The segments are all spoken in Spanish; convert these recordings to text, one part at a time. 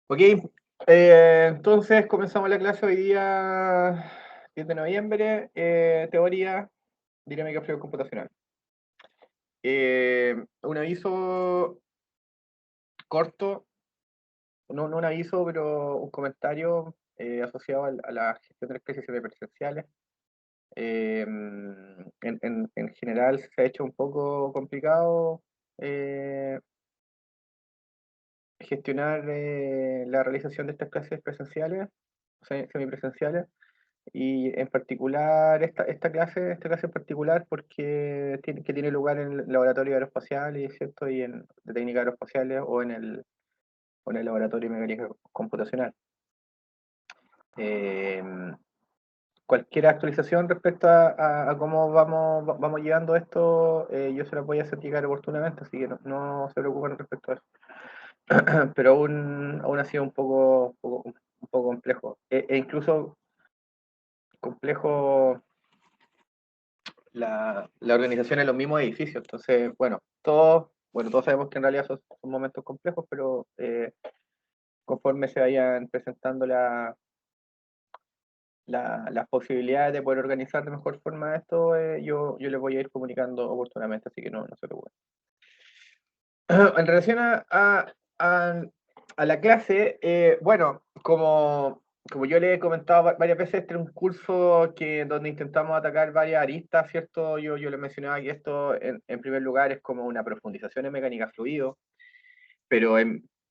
Ok, entonces comenzamos la clase hoy día 10 de noviembre, teoría dinámica fluido computacional. Un aviso corto, no un aviso, pero un comentario asociado a la gestión de las clases semipresenciales. En general se ha hecho un poco complicado eh, gestionar la realización de estas clases presenciales, semipresenciales. Y en particular, esta clase en particular, porque tiene lugar en el laboratorio aeroespacial, ¿cierto? Y de técnicas aeroespaciales o en el laboratorio de mecánica computacional. Eh, Cualquier actualización respecto a cómo vamos llevando esto, yo se la voy a hacer llegar oportunamente, así que no se preocupen respecto a eso. Pero aún ha sido un poco complejo. E incluso complejo la organización en los mismos edificios. Entonces, todos sabemos que en realidad son momentos complejos, pero conforme se vayan presentando las posibilidades de poder organizar de mejor forma esto, yo les voy a ir comunicando oportunamente, así que no se preocupen. En relación a- a la clase, bueno, como yo le he comentado varias veces, este es un curso donde intentamos atacar varias aristas, ¿cierto? Yo les mencionaba que esto, en primer lugar, es como una profundización en mecánica fluido, pero,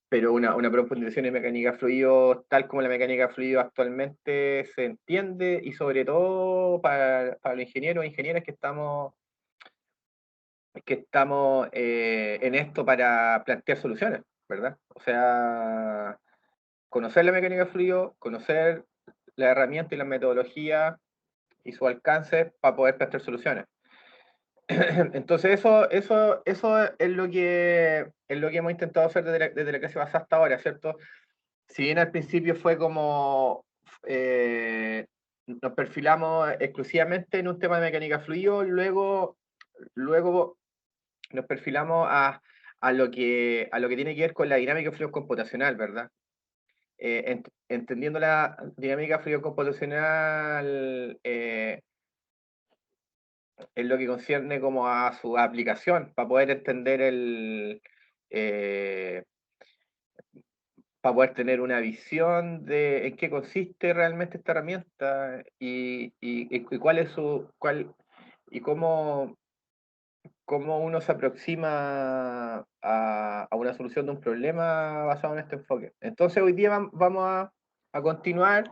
pero una profundización en mecánica fluido tal como la mecánica fluido actualmente se entiende, y sobre todo para los ingenieros e ingenieras que estamos en esto para plantear soluciones, ¿verdad? O sea, conocer la mecánica fluido, conocer la herramienta y la metodología y su alcance para poder plantear soluciones. Entonces eso es lo que hemos intentado hacer desde la clase pasada hasta ahora, ¿cierto? Si bien al principio fue como nos perfilamos exclusivamente en un tema de mecánica fluido, luego nos perfilamos a lo que tiene que ver con la dinámica fluido computacional, ¿verdad? Entendiendo la dinámica fluido computacional en lo que concierne como a su aplicación, eh, para poder tener una visión de en qué consiste realmente esta herramienta y cuál es y cómo uno se aproxima a una solución de un problema basado en este enfoque. Entonces hoy día vamos a continuar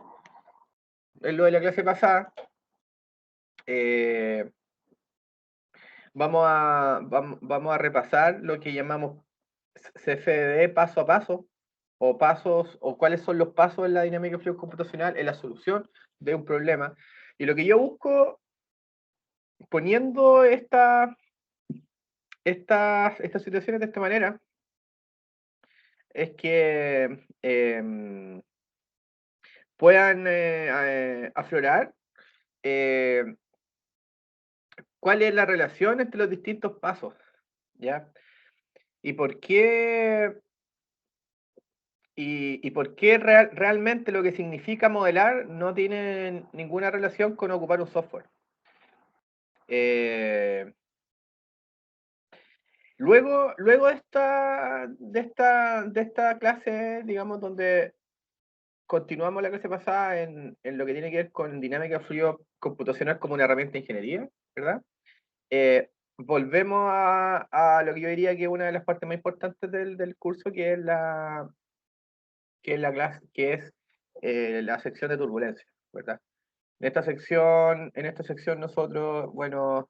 en lo de la clase pasada. Eh, vamos a repasar lo que llamamos CFD paso a paso, o cuáles son los pasos en la dinámica fluido computacional en la solución de un problema. Y lo que yo busco poniendo estas situaciones de esta manera es que puedan aflorar eh, cuál es la relación entre los distintos pasos, ¿ya? Y por qué, y por qué realmente lo que significa modelar no tiene ninguna relación con ocupar un software. Eh, luego de esta clase, digamos, donde continuamos la clase pasada en lo que tiene que ver con dinámica fluido computacional como una herramienta de ingeniería, ¿verdad? Volvemos a lo que yo diría que es una de las partes más importantes del curso, que es la sección de turbulencia, ¿verdad? En esta sección nosotros, bueno,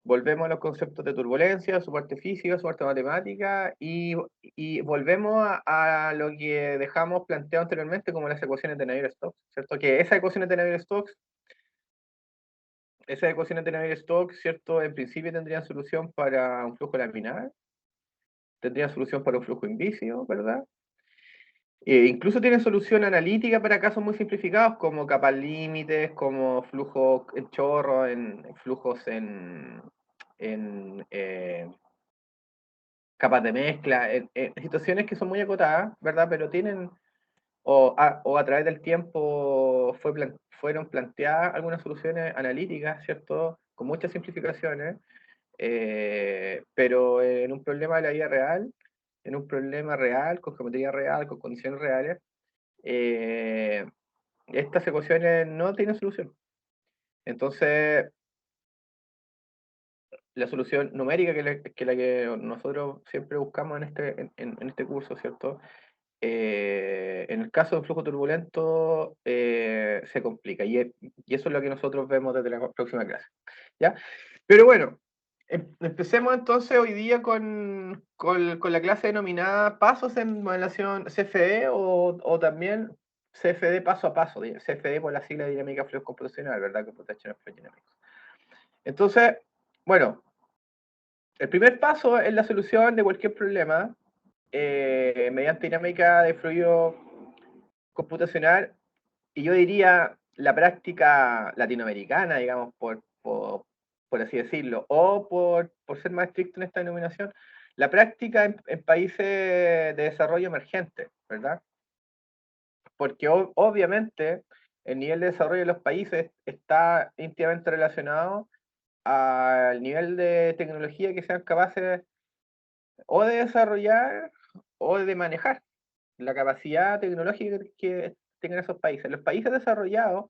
volvemos a los conceptos de turbulencia, su parte física, su parte matemática, y volvemos a lo que dejamos planteado anteriormente como las ecuaciones de Navier-Stokes, ¿cierto? Que esas ecuaciones de Navier-Stokes, ¿cierto? En principio tendrían solución para un flujo laminar, tendrían solución para un flujo invisible, ¿verdad? Incluso tienen solución analítica para casos muy simplificados, como capas límites, como flujos en chorro, flujos en capas de mezcla, en situaciones que son muy acotadas, ¿verdad? Pero tienen, o a través del tiempo fueron planteadas algunas soluciones analíticas, ¿cierto? Con muchas simplificaciones, pero en un problema de la vida real, en un problema real, con geometría real, con condiciones reales, estas ecuaciones no tienen solución. Entonces, la solución numérica que la que nosotros siempre buscamos en este curso, ¿cierto? En el caso de un flujo turbulento se complica y eso es lo que nosotros vemos desde la próxima clase. ¿Ya? Pero bueno, empecemos entonces hoy día con la clase denominada pasos en modelación CFD o también CFD paso a paso, CFD por la sigla de dinámica fluidos computacional, ¿verdad? Computational Fluid Dynamics. Entonces, bueno, el primer paso es la solución de cualquier problema mediante dinámica de fluido computacional, y yo diría la práctica latinoamericana, digamos, por así decirlo, o por ser más estricto en esta denominación, la práctica en países de desarrollo emergente, ¿verdad? Porque obviamente el nivel de desarrollo de los países está íntimamente relacionado al nivel de tecnología que sean capaces o de desarrollar o de manejar, la capacidad tecnológica que tengan esos países. Los países desarrollados,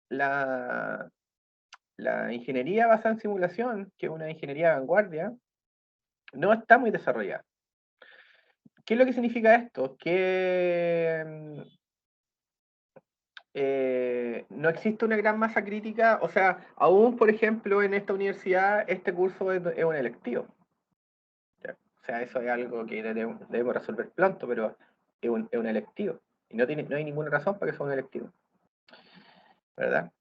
la, la ingeniería basada en simulación, que es una ingeniería de vanguardia, no está muy desarrollada. ¿Qué es lo que significa esto? Que no existe una gran masa crítica, o sea, aún por ejemplo en esta universidad este curso es un electivo. ¿Ya? O sea, eso es algo que debemos resolver pronto, pero es un electivo. Y no hay ninguna razón para que sea un electivo, ¿verdad?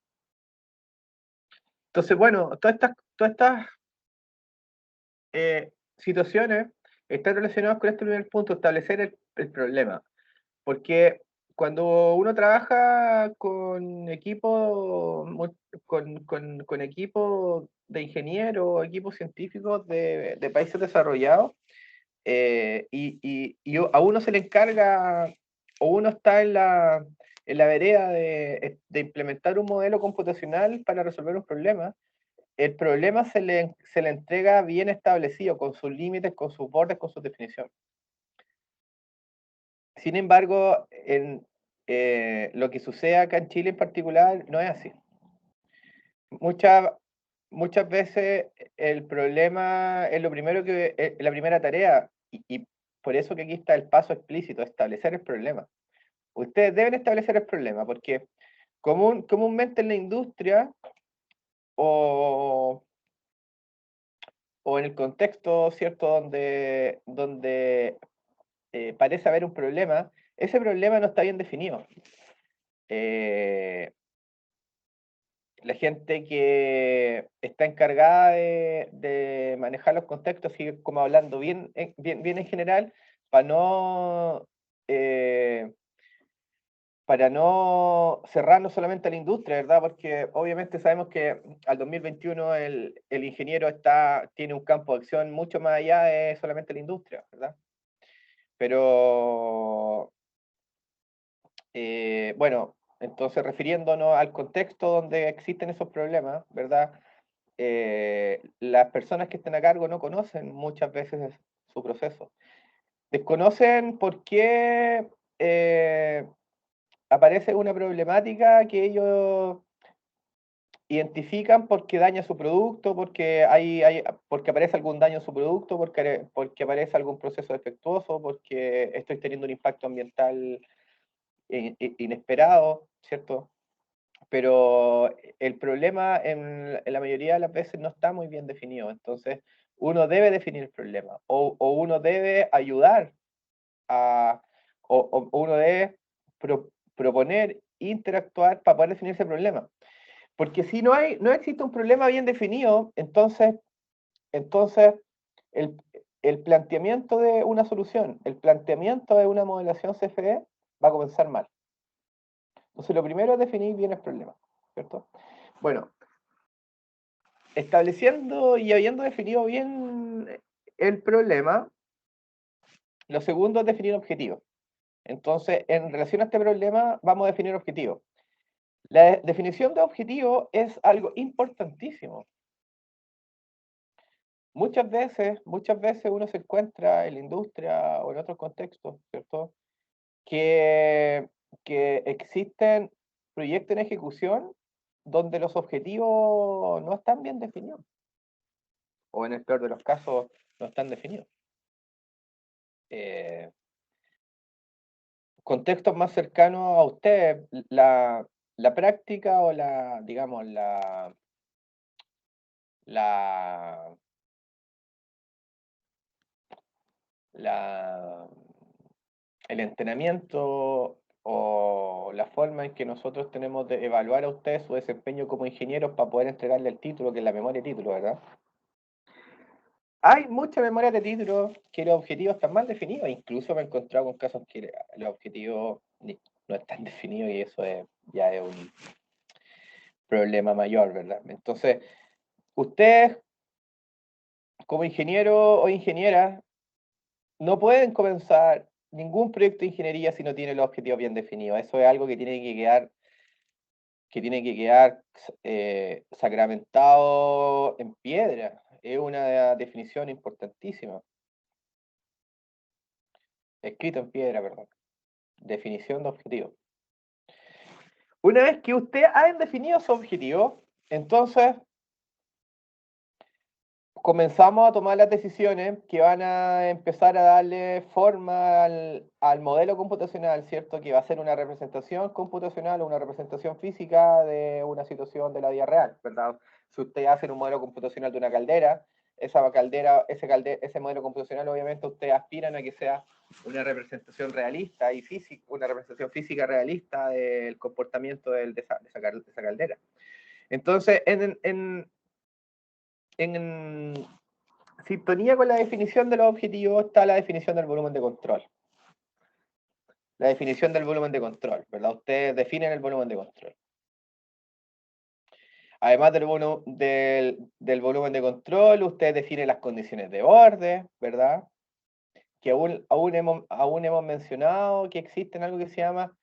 Entonces, bueno, todas estas situaciones están relacionadas con este primer punto, establecer el problema. Porque cuando uno trabaja con equipos con equipo de ingenieros, equipos científicos de países desarrollados, y a uno se le encarga, o uno está en la vereda de implementar un modelo computacional para resolver un problema, el problema se le entrega bien establecido, con sus límites, con sus bordes, con sus definiciones. Sin embargo, lo que sucede acá en Chile en particular no es así. Muchas, muchas veces el problema es lo primero la primera tarea, y por eso que aquí está el paso explícito, establecer el problema. Ustedes deben establecer el problema, porque comúnmente en la industria o, o en el contexto, ¿cierto?, donde parece haber un problema, ese problema no está bien definido. La gente que está encargada de manejar los contextos sigue como hablando bien en general para no, eh, para no cerrarnos solamente a la industria, ¿verdad? Porque obviamente sabemos que al 2021 el ingeniero tiene un campo de acción mucho más allá de solamente la industria, ¿verdad? Pero bueno, entonces refiriéndonos al contexto donde existen esos problemas, ¿verdad? Las personas que estén a cargo no conocen muchas veces su proceso. Desconocen por qué aparece una problemática que ellos identifican porque daña su producto, porque aparece algún daño en su producto, porque aparece algún proceso defectuoso, porque estoy teniendo un impacto ambiental inesperado, ¿cierto? Pero el problema en la mayoría de las veces no está muy bien definido. Entonces, uno debe definir el problema o uno debe ayudar a, o uno debe proponer, interactuar para poder definir ese problema. Porque si no existe un problema bien definido, entonces el planteamiento de una solución, el planteamiento de una modelación CFD va a comenzar mal. Entonces, lo primero es definir bien el problema, ¿cierto? Bueno, estableciendo y habiendo definido bien el problema, Lo segundo es definir objetivos. Entonces, en relación a este problema, vamos a definir objetivos. La definición de objetivo es algo importantísimo. Muchas veces uno se encuentra en la industria o en otros contextos, ¿cierto? Que, que existen proyectos en ejecución donde los objetivos no están bien definidos. O en el peor de los casos, no están definidos. Contextos más cercanos a usted, la práctica o digamos, la, el entrenamiento o la forma en que nosotros tenemos de evaluar a usted su desempeño como ingeniero para poder entregarle el título, que es la memoria de título, ¿verdad? Hay mucha memoria de título que los objetivos están mal definidos, incluso me he encontrado con casos que los objetivos no están definidos y eso ya es un problema mayor, ¿verdad? Entonces, ustedes como ingeniero o ingeniera no pueden comenzar ningún proyecto de ingeniería si no tiene los objetivos bien definidos. Eso es algo que tiene que quedar sacramentado en piedra. Es una definición importantísima. Escrito en piedra, perdón. Definición de objetivo. Una vez que usted ha definido su objetivo, entonces comenzamos a tomar las decisiones que van a empezar a darle forma al modelo computacional, ¿cierto? Que va a ser una representación computacional o una representación física de una situación de la vida real, ¿verdad? Si usted hace un modelo computacional de una caldera, ese modelo computacional obviamente ustedes aspiran a que sea una representación realista y física, una representación física realista del comportamiento de esa caldera. Entonces, en sintonía con la definición de los objetivos está la definición del volumen de control. La definición del volumen de control, ¿verdad? Ustedes definen el volumen de control. Además del volumen de control, ustedes definen las condiciones de borde, ¿verdad? Que aún hemos mencionado que existen algo que se llama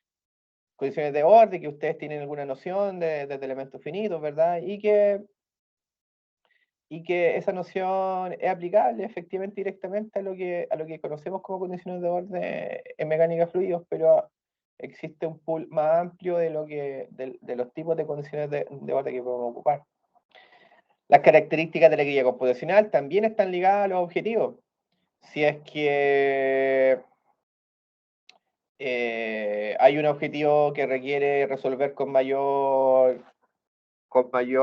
condiciones de borde, que ustedes tienen alguna noción de elementos finitos, ¿verdad? Y que esa noción es aplicable efectivamente directamente a lo que conocemos como condiciones de borde en mecánica de fluidos, pero existe un pool más amplio de los tipos de condiciones de borde que podemos ocupar. Las características de la grilla computacional también están ligadas a los objetivos. Si es que hay un objetivo que requiere resolver con mayor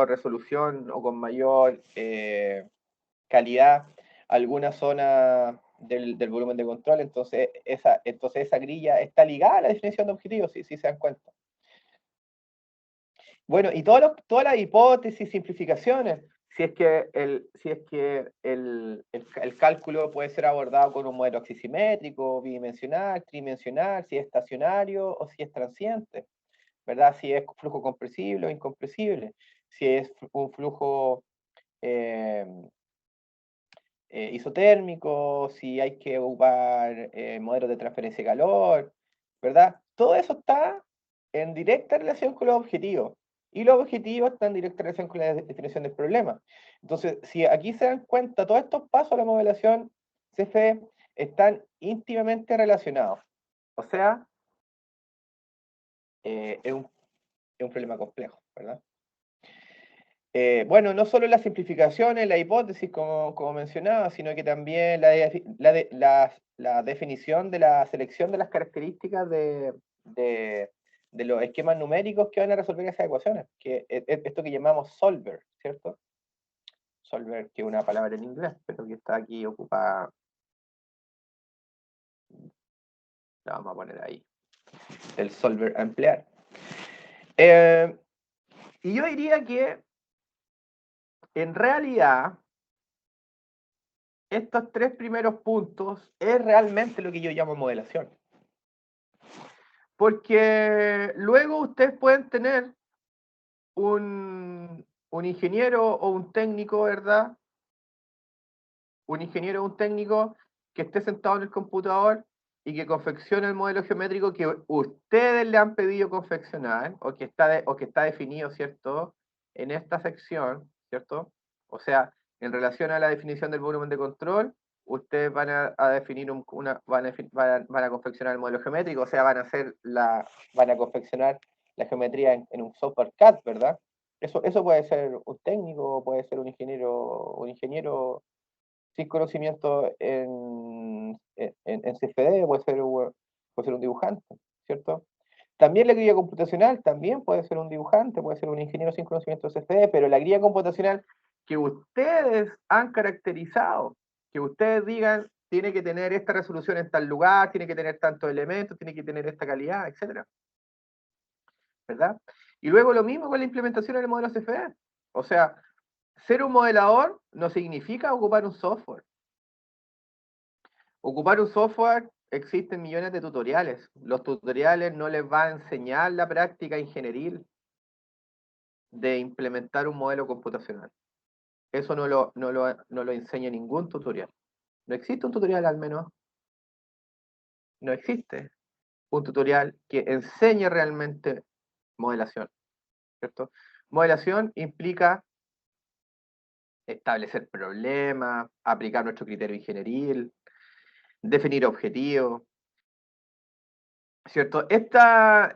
resolución o con mayor calidad alguna zona del volumen de control, entonces esa grilla está ligada a la definición de objetivos, si se dan cuenta. Bueno, y todas las hipótesis, simplificaciones, si es que el cálculo puede ser abordado con un modelo axisimétrico, bidimensional, tridimensional, si es estacionario o si es transiente, ¿verdad? Si es flujo compresible o incompresible, si es un flujo isotérmico, si hay que ocupar modelos de transferencia de calor, ¿verdad? Todo eso está en directa relación con los objetivos. Y los objetivos están en directa relación con la definición del problema. Entonces, si aquí se dan cuenta, todos estos pasos a la modelación CFE están íntimamente relacionados. O sea, es un problema complejo, ¿verdad? Bueno, no solo las simplificaciones, la hipótesis, como mencionaba, sino que también la definición de la selección de las características de los esquemas numéricos que van a resolver esas ecuaciones, que es esto que llamamos solver, ¿cierto? Solver, que es una palabra en inglés, pero que está aquí ocupada. La vamos a poner ahí. El solver a emplear. Y yo diría que en realidad estos tres primeros puntos es realmente lo que yo llamo modelación. Porque luego ustedes pueden tener un ingeniero o un técnico, ¿verdad? Un ingeniero o un técnico que esté sentado en el computador y que confeccione el modelo geométrico que ustedes le han pedido confeccionar o que está definido, ¿cierto? En esta sección, ¿cierto? O sea, en relación a la definición del volumen de control, ustedes van a definir van a confeccionar el modelo geométrico, o sea, van a confeccionar la geometría en un software CAD, ¿verdad? Eso puede ser un técnico, puede ser un ingeniero sin conocimiento en CFD, puede ser un dibujante, ¿cierto? También la grilla computacional, también puede ser un dibujante, puede ser un ingeniero sin conocimiento de CFD, pero la grilla computacional que ustedes han caracterizado, que ustedes digan, tiene que tener esta resolución en tal lugar, tiene que tener tantos elementos, tiene que tener esta calidad, etcétera, ¿verdad? Y luego lo mismo con la implementación del modelo CFD. O sea, ser un modelador no significa ocupar un software. Ocupar un software, existen millones de tutoriales. Los tutoriales no les va a enseñar la práctica ingenieril de implementar un modelo computacional. Eso no lo enseña ningún tutorial. No existe un tutorial, al menos. No existe un tutorial que enseñe realmente modelación, ¿cierto? Modelación implica establecer problemas, aplicar nuestro criterio ingenieril, definir objetivos, ¿cierto? Esta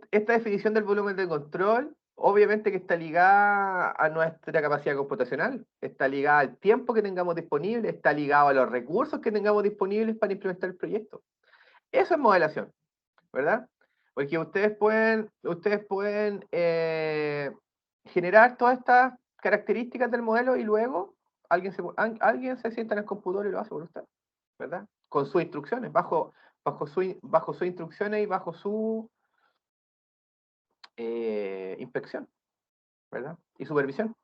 definición del volumen de control, obviamente que está ligada a nuestra capacidad computacional, está ligada al tiempo que tengamos disponible, está ligado a los recursos que tengamos disponibles para implementar el proyecto. Eso es modelación, ¿verdad? Porque ustedes pueden generar todas estas características del modelo y luego alguien se sienta en el computador y lo hace por usted, ¿verdad? Con sus instrucciones, bajo sus instrucciones y bajo su inspección, ¿verdad? Y supervisión.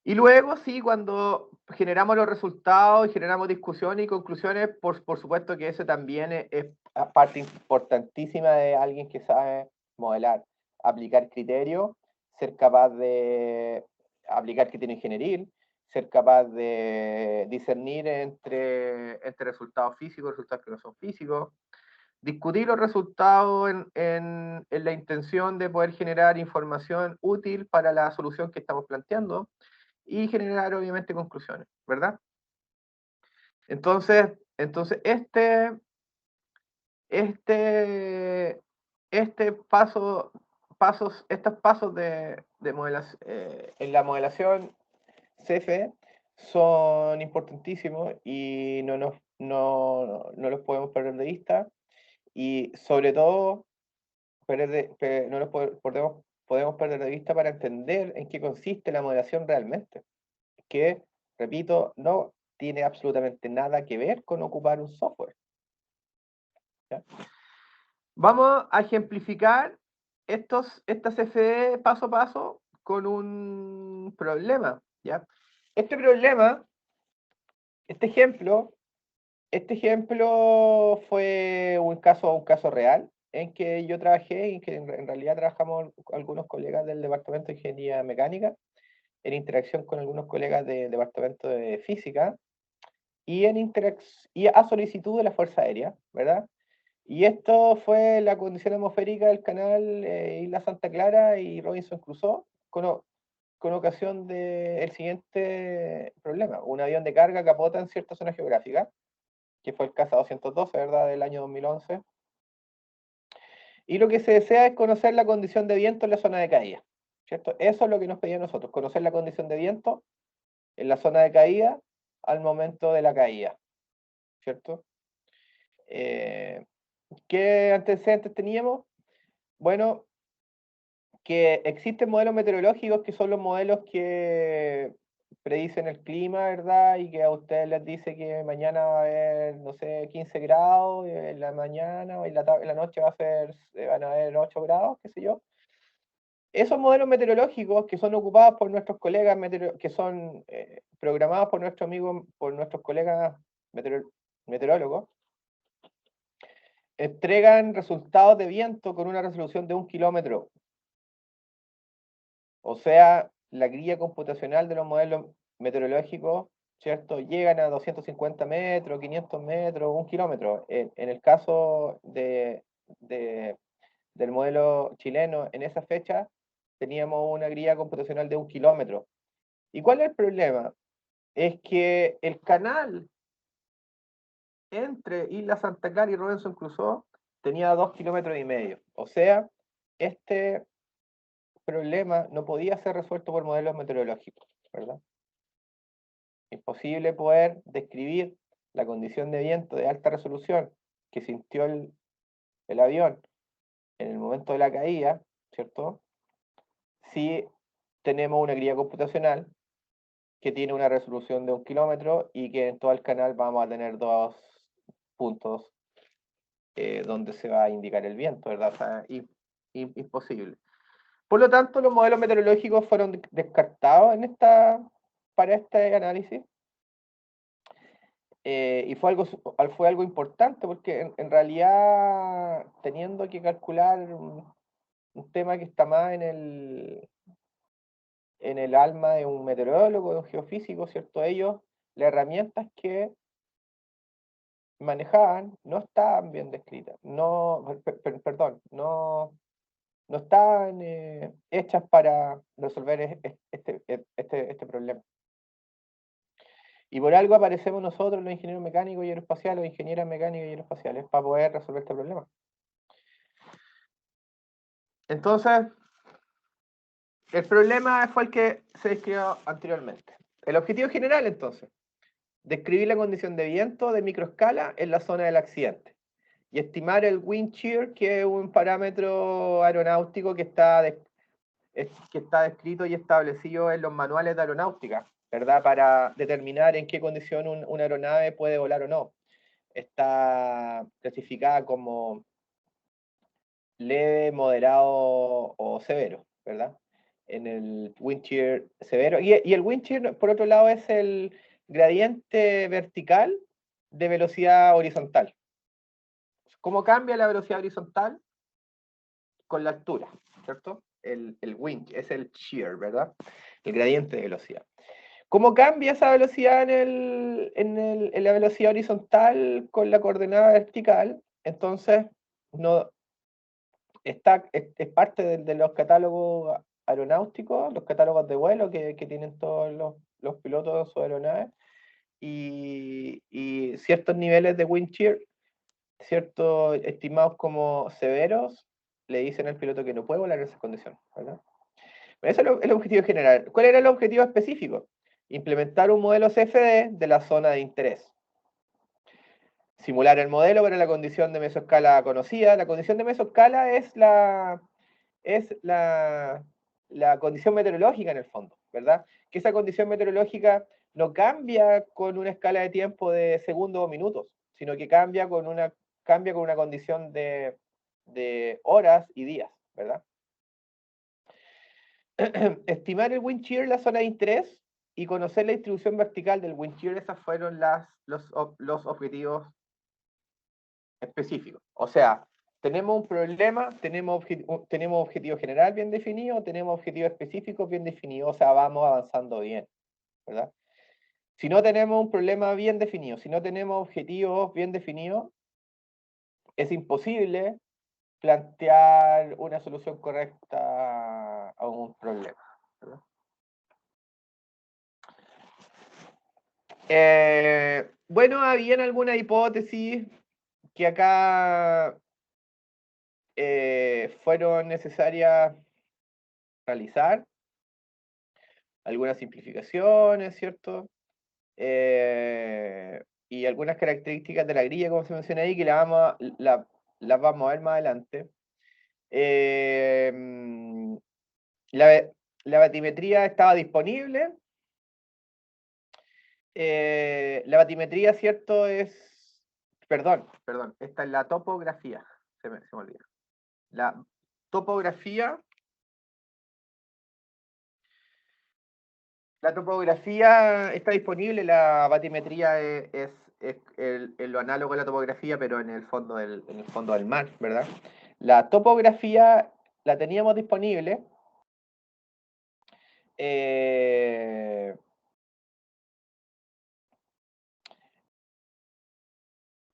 Y luego, sí, cuando generamos los resultados y generamos discusiones y conclusiones, por supuesto que eso también es parte importantísima de alguien que sabe modelar, aplicar criterio, ser capaz de aplicar criterio ingenieril, ser capaz de discernir entre resultados físicos y resultados que no son físicos, discutir los resultados en la intención de poder generar información útil para la solución que estamos planteando y generar obviamente conclusiones, ¿verdad? Entonces este, estos pasos de modelación, en la modelación CFE son importantísimos y no los podemos perder de vista y sobre todo no los podemos perder de vista para entender en qué consiste la modelación realmente, que, repito, no tiene absolutamente nada que ver con ocupar un software. ¿Ya? Vamos a ejemplificar estas CFD paso a paso con un problema, ¿ya? Este problema, este ejemplo fue un caso real en que yo trabajé y que en realidad trabajamos algunos colegas del Departamento de Ingeniería Mecánica en interacción con algunos colegas del Departamento de Física y a solicitud de la Fuerza Aérea, ¿verdad? Y esto fue la condición atmosférica del canal Isla Santa Clara y Robinson Crusoe con ocasión del siguiente problema. Un avión de carga capota en cierta zona geográfica, que fue el CASA 212, ¿verdad?, del año 2011. Y lo que se desea es conocer la condición de viento en la zona de caída, ¿cierto? Eso es lo que nos pedían nosotros, conocer la condición de viento en la zona de caída al momento de la caída, ¿cierto? ¿Qué antecedentes teníamos? Bueno, que existen modelos meteorológicos que son los modelos que predicen el clima, ¿verdad? Y que a ustedes les dice que mañana va a haber, no sé, 15 grados en la mañana o en la noche van a haber 8 grados, qué sé yo. Esos modelos meteorológicos que son ocupados por nuestros colegas, que son programados por nuestros colegas meteorólogos, entregan resultados de viento con una resolución de 1 kilómetro. O sea, la grilla computacional de los modelos meteorológicos ¿cierto? Llegan a 250 metros, 500 metros, 1 kilómetro. En el caso del modelo chileno, en esa fecha teníamos una grilla computacional de 1 kilómetro. ¿Y cuál es el problema? Es que el canal entre Isla Santa Clara y Robinson Crusoe tenía 2,5 kilómetros. O sea, este problema no podía ser resuelto por modelos meteorológicos, ¿verdad? Imposible poder describir la condición de viento de alta resolución que sintió el avión en el momento de la caída, ¿cierto? Si tenemos una grilla computacional que tiene una resolución de 1 kilómetro y que en todo el canal vamos a tener dos puntos donde se va a indicar el viento, ¿verdad? O sea, imposible. Por lo tanto, los modelos meteorológicos fueron descartados para este análisis. Y fue algo importante porque en realidad, teniendo que calcular un tema que está más en el alma de un meteorólogo, de un geofísico, ¿cierto? Ellos, las herramientas que manejaban no estaban bien descritas, perdón, no estaban hechas para resolver este problema. Y por algo aparecemos nosotros, los ingenieros mecánicos y aeroespaciales, los ingenieras mecánicas y aeroespaciales, para poder resolver este problema. Entonces, el problema fue el que se describió anteriormente. El objetivo general, entonces, describir la condición de viento de microescala en la zona del accidente y estimar el wind shear, que es un parámetro aeronáutico que está descrito y establecido en los manuales de aeronáutica, ¿verdad? Para determinar en qué condición una aeronave puede volar o no. Está clasificada como leve, moderado o severo, ¿verdad? En el wind shear severo. Y el wind shear, por otro lado, es el gradiente vertical de velocidad horizontal. ¿Cómo cambia la velocidad horizontal? Con la altura, ¿cierto? El wind es el shear, ¿verdad? El gradiente de velocidad. ¿Cómo cambia esa velocidad en la velocidad horizontal con la coordenada vertical? Entonces, no, es parte de los catálogos aeronáuticos, los catálogos de vuelo que tienen todos los pilotos de sus aeronaves, y ciertos niveles de wind shear, ciertos estimados como severos, le dicen al piloto que no puede volar en esas condiciones, ¿verdad? Ese es el objetivo general. ¿Cuál era el objetivo específico? Implementar un modelo CFD de la zona de interés. Simular el modelo para la condición de mesoescala conocida. La condición de mesoescala es la condición meteorológica en el fondo, ¿verdad? Que esa condición meteorológica no cambia con una escala de tiempo de segundos o minutos, sino que cambia con una condición de horas y días, ¿verdad? Estimar el wind shear en la zona de interés y conocer la distribución vertical del wind shear, esas fueron los objetivos específicos. O sea, tenemos un problema, tenemos objetivo general bien definido, tenemos objetivos específicos bien definidos, o sea, vamos avanzando bien, ¿verdad? Si no tenemos un problema bien definido, si no tenemos objetivos bien definidos, es imposible plantear una solución correcta a un problema, ¿verdad? Bueno, habían algunas hipótesis que acá fueron necesarias realizar, algunas simplificaciones, ¿cierto? Y algunas características de la grilla, como se menciona ahí, que las vamos a ver más adelante. Eh, la batimetría estaba disponible. La batimetría, ¿cierto? Perdón, esta es la topografía, se me olvida. La topografía está disponible, la batimetría es lo análogo a la topografía, pero en el fondo del mar, ¿verdad? La topografía la teníamos disponible.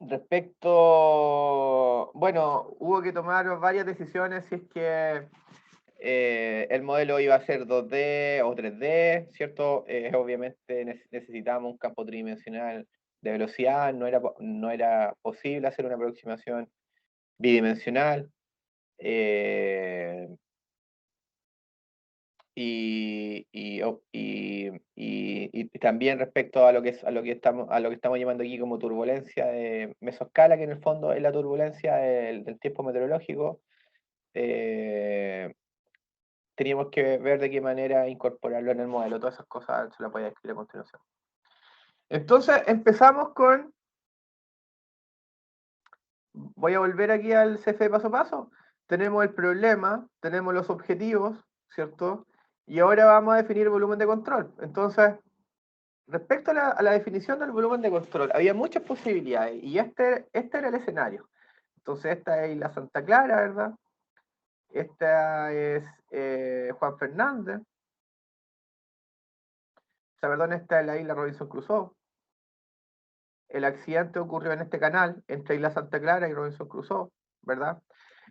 Respecto, bueno, hubo que tomar varias decisiones si es que el modelo iba a ser 2D o 3D, ¿cierto? Obviamente necesitábamos un campo tridimensional de velocidad, no era posible hacer una aproximación bidimensional. Y también respecto a lo que estamos llamando aquí como turbulencia de mesoscala, que en el fondo es la turbulencia del tiempo meteorológico, teníamos que ver de qué manera incorporarlo en el modelo. Todas esas cosas se las voy a escribir a continuación. Entonces empezamos con, voy a volver aquí al CFD paso a paso. Tenemos el problema, tenemos los objetivos, ¿cierto? Y ahora vamos a definir el volumen de control. Entonces, respecto a la definición del volumen de control, había muchas posibilidades y este era el escenario. Entonces, esta es Isla Santa Clara, ¿verdad? Esta es Juan Fernández. O sea, perdón, esta es la isla Robinson Crusoe. El accidente ocurrió en este canal, entre Isla Santa Clara y Robinson Crusoe, ¿verdad?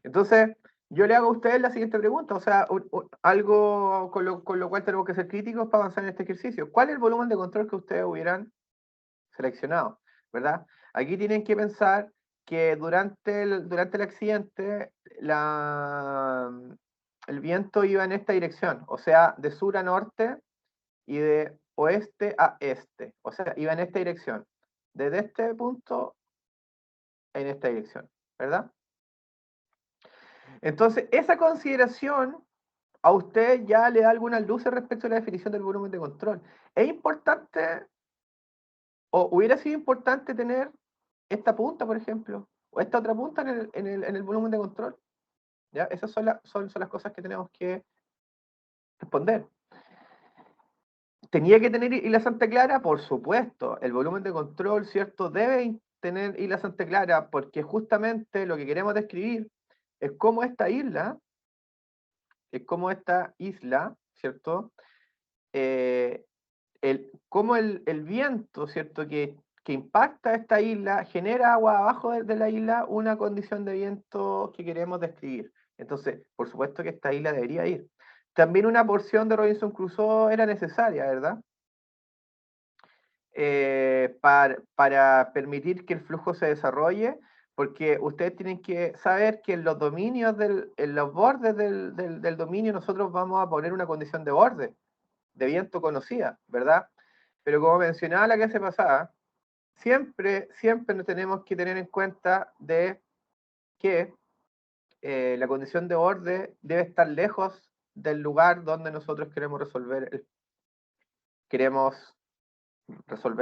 Entonces, yo le hago a ustedes la siguiente pregunta, o sea, algo con lo cual tenemos que ser críticos para avanzar en este ejercicio. ¿Cuál es el volumen de control que ustedes hubieran seleccionado, ¿verdad? Aquí tienen que pensar que durante el accidente el viento iba en esta dirección, o sea, de sur a norte y de oeste a este, o sea, iba en esta dirección, desde este punto en esta dirección, ¿verdad? Entonces, esa consideración a usted ya le da alguna luz respecto a la definición del volumen de control. Es importante, o hubiera sido importante tener esta punta, por ejemplo, o esta otra punta en el volumen de control. ¿Ya? Esas son las cosas que tenemos que responder. ¿Tenía que tener Isla Santa Clara? Por supuesto. El volumen de control, ¿cierto? Debe tener Isla Santa Clara porque justamente lo que queremos describir es cómo esta isla, ¿cierto? Cómo el viento, ¿cierto? Que impacta esta isla, genera agua abajo de la isla, una condición de viento que queremos describir. Entonces, por supuesto que esta isla debería ir. También una porción de Robinson Crusoe era necesaria, ¿verdad? Para permitir que el flujo se desarrolle, porque ustedes tienen que saber que en los dominios, en los bordes del dominio, nosotros vamos a poner una condición de borde, de viento conocida, ¿verdad? Pero como mencionaba la clase pasada, siempre tenemos que tener en cuenta de que la condición de borde debe estar lejos del lugar donde nosotros queremos resolver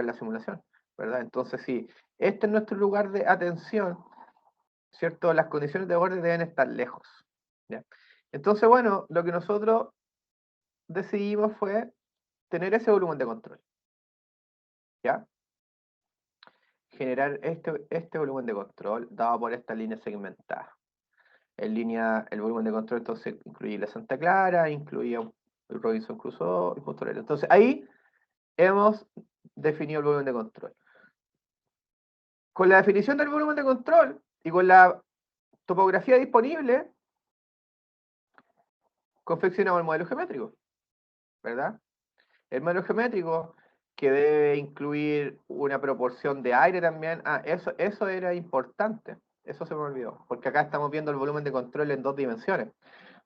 la simulación, ¿verdad? Entonces, si este es nuestro lugar de atención, ¿cierto? Las condiciones de borde deben estar lejos, ¿ya? Entonces, bueno, lo que nosotros decidimos fue tener ese volumen de control, ¿ya? Generar este volumen de control dado por esta línea segmentada. El volumen de control entonces incluye la Santa Clara, incluía el Robinson Crusoe y Punto Aurelio. Entonces ahí hemos definido el volumen de control. Con la definición del volumen de control y con la topografía disponible, confeccionamos el modelo geométrico, ¿verdad? El modelo geométrico que debe incluir una proporción de aire también. Eso era importante. Eso se me olvidó, porque acá estamos viendo el volumen de control en 2 dimensiones.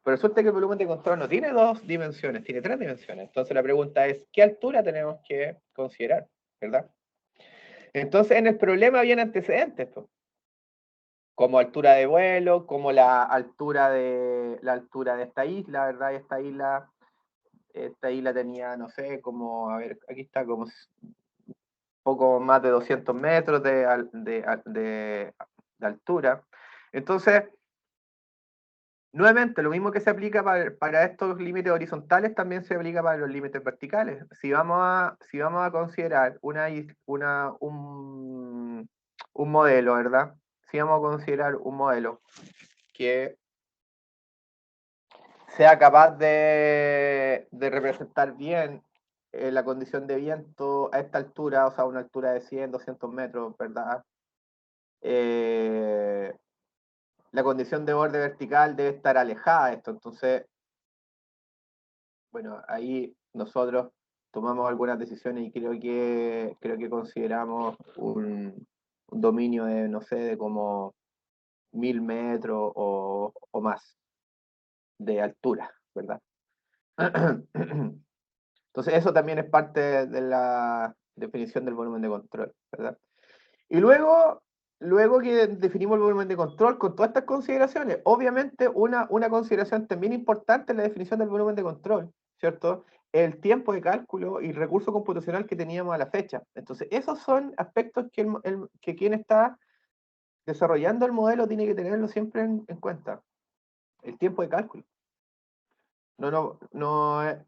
Pero resulta que el volumen de control no tiene 2 dimensiones, tiene 3 dimensiones. Entonces la pregunta es, ¿qué altura tenemos que considerar? ¿Verdad? Entonces en el problema habían antecedentes, pues, como altura de vuelo, como la altura de esta isla, ¿verdad? Y esta isla tenía, no sé, como, a ver, aquí está como poco más de 200 metros de altura. Entonces, nuevamente, lo mismo que se aplica para estos límites horizontales, también se aplica para los límites verticales. Si vamos a considerar un modelo, ¿verdad? Si vamos a considerar un modelo que sea capaz de representar bien la condición de viento a esta altura, o sea, una altura de 100, 200 metros, ¿verdad? la condición de borde vertical debe estar alejada de esto. Entonces, bueno, ahí nosotros tomamos algunas decisiones y creo que consideramos un dominio de, no sé, de como 1000 metros o más de altura, ¿verdad? Entonces, eso también es parte de la definición del volumen de control, ¿verdad? Y luego que definimos el volumen de control con todas estas consideraciones, obviamente una consideración también importante en la definición del volumen de control, ¿cierto? El tiempo de cálculo y el recurso computacional que teníamos a la fecha. Entonces, esos son aspectos que quien está desarrollando el modelo tiene que tenerlo siempre en cuenta. El tiempo de cálculo. No es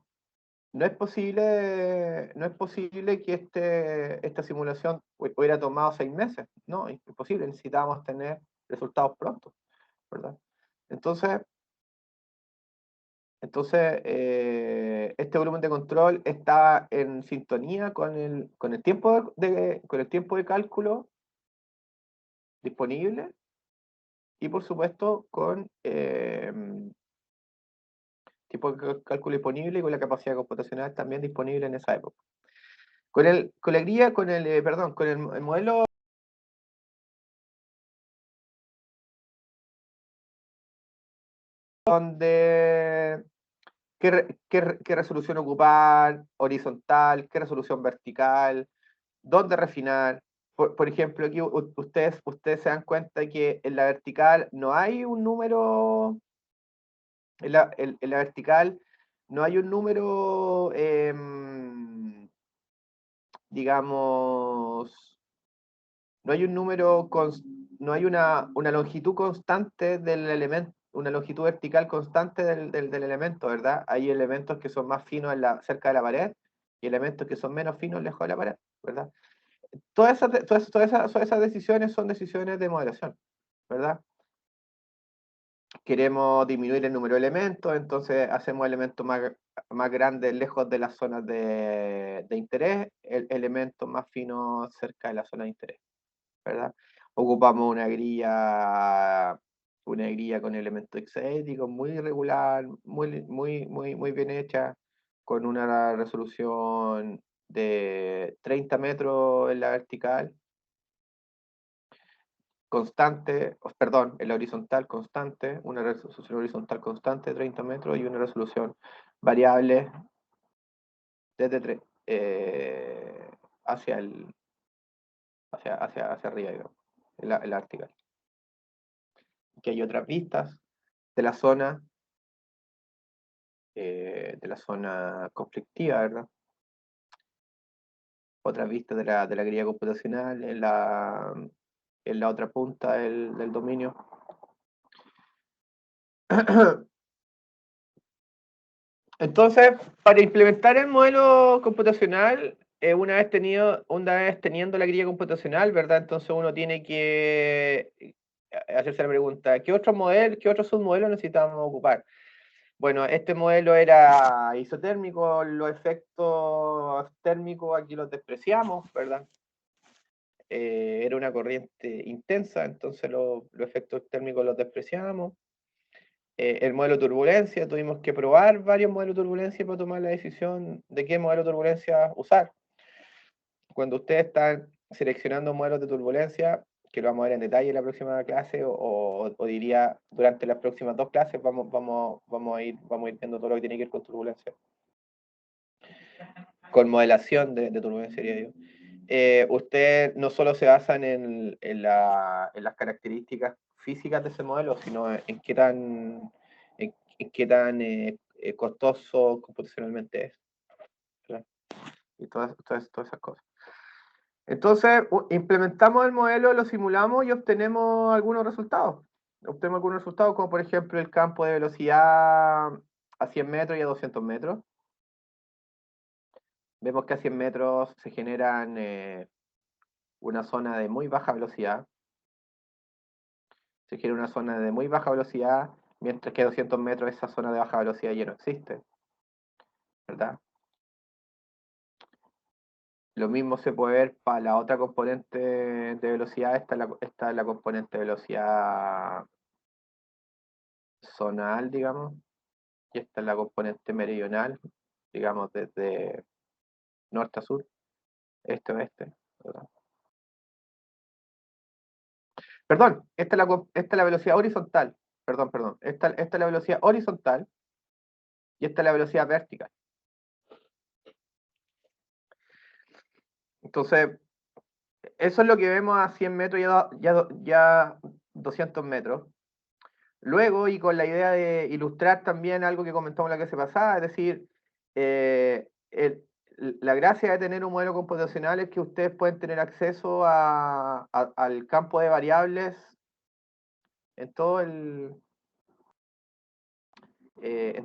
posible que esta simulación hubiera tomado 6 meses. No, es imposible. Necesitábamos tener resultados pronto, ¿verdad? Entonces este volumen de control está en sintonía con el tiempo con el tiempo de cálculo disponible y, por supuesto, con tiempo de cálculo disponible y con la capacidad computacional también disponible en esa época. Con el modelo donde qué resolución ocupar, horizontal, qué resolución vertical, dónde refinar. Por ejemplo, aquí ustedes se dan cuenta que en la vertical no hay un número, en la vertical no hay un número, digamos, no hay un número, no hay una longitud constante del elemento, una longitud vertical constante del elemento, ¿verdad? Hay elementos que son más finos cerca de la pared y elementos que son menos finos lejos de la pared, ¿verdad? Todas esas decisiones son decisiones de modelación, ¿verdad? Queremos disminuir el número de elementos, entonces hacemos elementos más grandes lejos de las zonas de interés, elementos más finos cerca de la zona de interés, ¿verdad? Ocupamos una grilla con elementos hexaéticos muy irregular, muy bien hecha, con una resolución de 30 metros en la vertical, constante, perdón, en la horizontal constante, una resolución horizontal constante de 30 metros y una resolución variable desde hacia hacia arriba, digamos, en la vertical. Que hay otras vistas de la zona conflictiva, ¿verdad? Otras vistas de la grilla computacional en la otra punta del dominio. Entonces, para implementar el modelo computacional, una vez teniendo la grilla computacional, ¿verdad? Entonces uno tiene que hacerse la pregunta, qué otro submodelo necesitamos ocupar? Bueno, este modelo era isotérmico, los efectos térmicos aquí los despreciamos, ¿verdad? Era una corriente intensa, entonces los efectos térmicos los despreciamos. El modelo de turbulencia, tuvimos que probar varios modelos de turbulencia para tomar la decisión de qué modelo de turbulencia usar. Cuando ustedes están seleccionando modelos de turbulencia, que lo vamos a ver en detalle en la próxima clase, o diría durante las próximas 2 clases, vamos a ir viendo todo lo que tiene que ver con turbulencia. Con modelación de turbulencia, diría yo. Ustedes no solo se basan en las características físicas de ese modelo, sino en qué tan costoso computacionalmente es, ¿verdad? Y todas esas cosas. Entonces, implementamos el modelo, lo simulamos y obtenemos algunos resultados. Obtenemos algunos resultados, como por ejemplo el campo de velocidad a 100 metros y a 200 metros. Vemos que a 100 metros se generan una zona de muy baja velocidad. Se genera una zona de muy baja velocidad, mientras que a 200 metros esa zona de baja velocidad ya no existe, ¿verdad? Lo mismo se puede ver para la otra componente de velocidad. Esta es la componente de velocidad zonal, digamos, y esta es la componente meridional, digamos, desde norte a sur, este a oeste, ¿verdad? Perdón, esta es la velocidad horizontal, perdón, esta es la velocidad horizontal y esta es la velocidad vertical. Entonces, eso es lo que vemos a 100 metros ya 200 metros. Luego, y con la idea de ilustrar también algo que comentamos la clase pasada, es decir, la gracia de tener un modelo computacional es que ustedes pueden tener acceso al campo de variables en todo en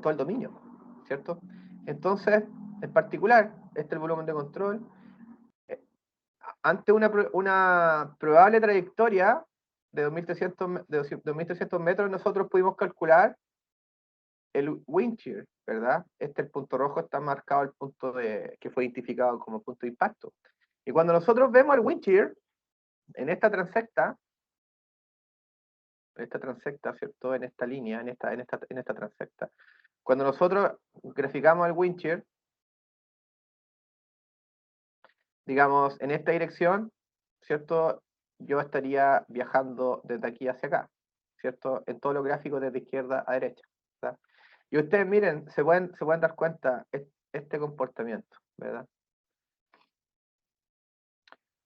todo el dominio, ¿cierto? Entonces, en particular, este es el volumen de control. Ante una probable trayectoria de 2300 metros, nosotros pudimos calcular el wind shear, ¿verdad? El punto rojo está marcado el punto que fue identificado como punto de impacto. Y cuando nosotros vemos el wind shear en esta transecta, ¿cierto? En esta línea, en esta transecta. Cuando nosotros graficamos el wind shear, digamos, en esta dirección, ¿cierto? Yo estaría viajando desde aquí hacia acá, ¿cierto? En todos los gráficos desde izquierda a derecha, ¿verdad? Y ustedes miren, se pueden dar cuenta este comportamiento, ¿verdad?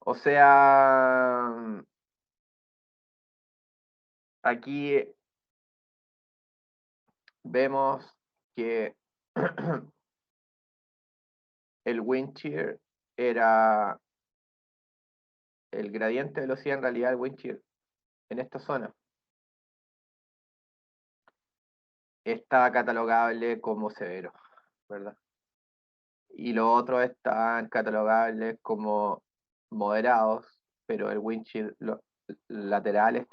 O sea, aquí vemos que el wind shear era el gradiente de velocidad, en realidad el wind shear en esta zona está catalogable como severo, ¿verdad? Y los otros están catalogables como moderados, pero el wind shear lateral